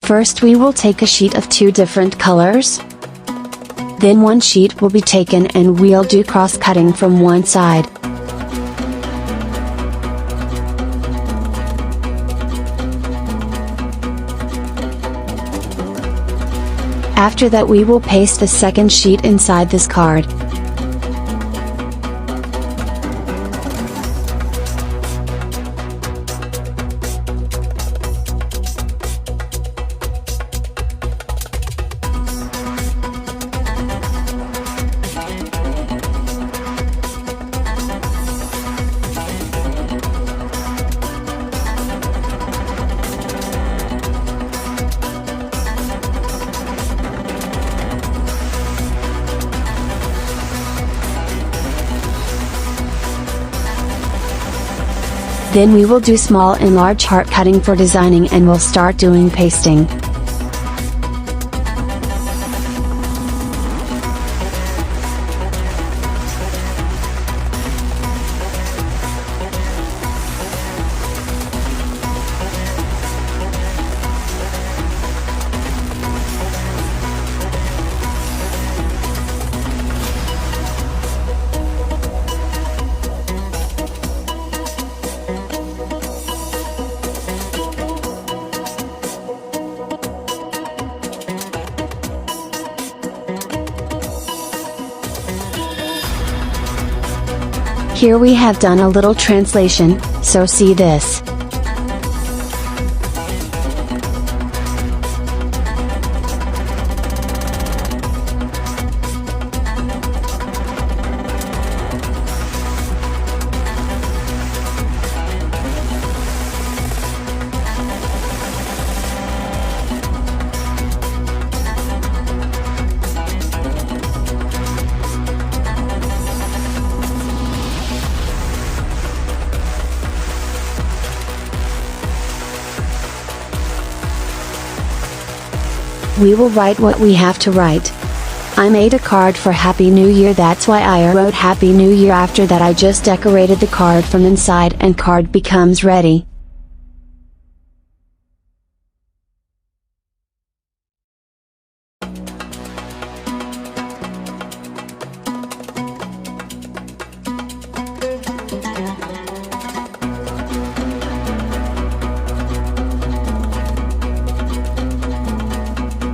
First we will take a sheet of 2 different colors. Then one sheet will be taken and we'll do cross cutting from one side. After that we will paste the second sheet inside this card. Then we will do small and large heart cutting for designing and we'll start doing pasting. Here we have done a little translation, so see this. We will write what we have to write. I made a card for Happy New Year, that's why I wrote Happy New Year. After that I just decorated the card from inside and card becomes ready.